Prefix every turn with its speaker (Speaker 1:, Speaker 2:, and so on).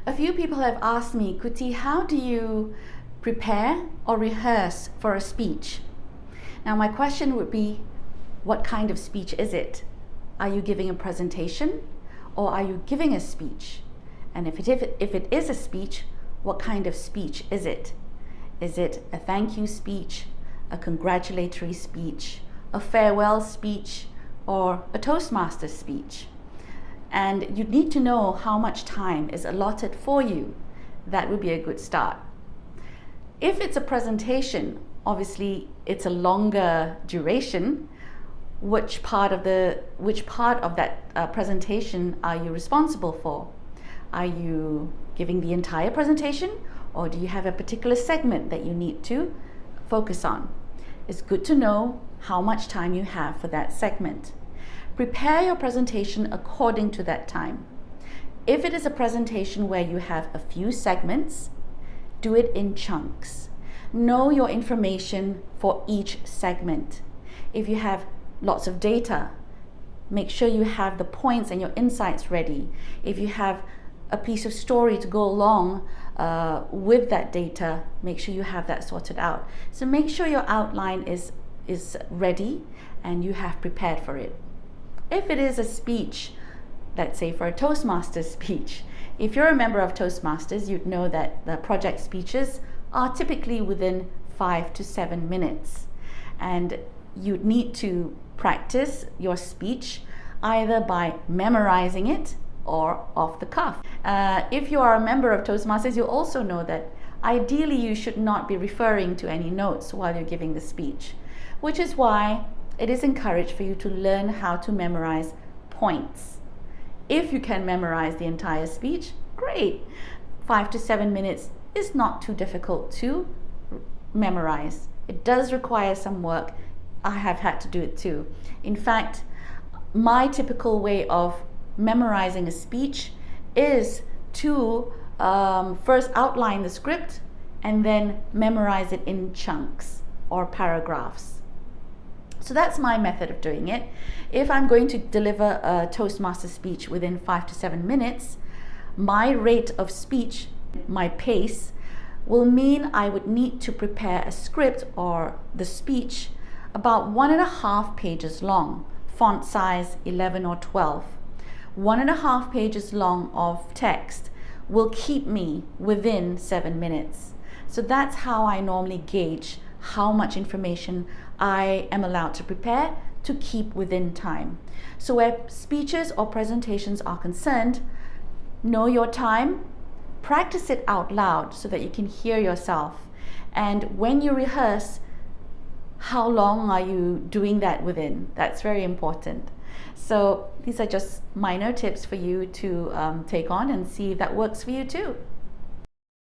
Speaker 1: A few people have asked me, Kuti, how do you prepare or rehearse for a speech? Now my question would be, what kind of speech is it? Are you giving a presentation or are you giving a speech? And if it is a speech, what kind of speech is it? Is it a thank you speech, a congratulatory speech, a farewell speech, or a Toastmaster speech? And you need to know how much time is allotted for you. That would be a good start. If it's a presentation, obviously it's a longer duration. Which part of that presentation are you responsible for? Are you giving the entire presentation, or do you have a particular segment that you need to focus on? It's good to know how much time you have for that segment. Prepare your presentation according to that time. If it is a presentation where you have a few segments, do it in chunks. Know your information for each segment. If you have lots of data, make sure you have the points and your insights ready. If you have a piece of story to go along with that data, make sure you have that sorted out. So make sure your outline is ready and you have prepared for it. If it is a speech, let's say for a Toastmasters speech, if you're a member of Toastmasters, you'd know that the project speeches are typically within 5 to 7 minutes. And you'd need to practice your speech either by memorizing it or off the cuff. If you are a member of Toastmasters, you'll also know that ideally you should not be referring to any notes while you're giving the speech, which is why it is encouraged for you to learn how to memorize points. If you can memorize the entire speech, great. 5 to 7 minutes is not too difficult to memorize. It does require some work. I have had to do it too. In fact, my typical way of memorizing a speech is to first outline the script and then memorize it in chunks or paragraphs. So that's my method of doing it. If I'm going to deliver a Toastmaster speech within 5 to 7 minutes, my rate of speech, my pace, will mean I would need to prepare a script or the speech about 1.5 pages long, font size 11 or 12. 1.5 pages long of text will keep me within 7 minutes. So that's how I normally gauge how much information I am allowed to prepare to keep within time. So where speeches or presentations are concerned, know your time, practice it out loud so that you can hear yourself. And when you rehearse, how long are you doing that within? That's very important. So these are just minor tips for you to take on and see if that works for you too.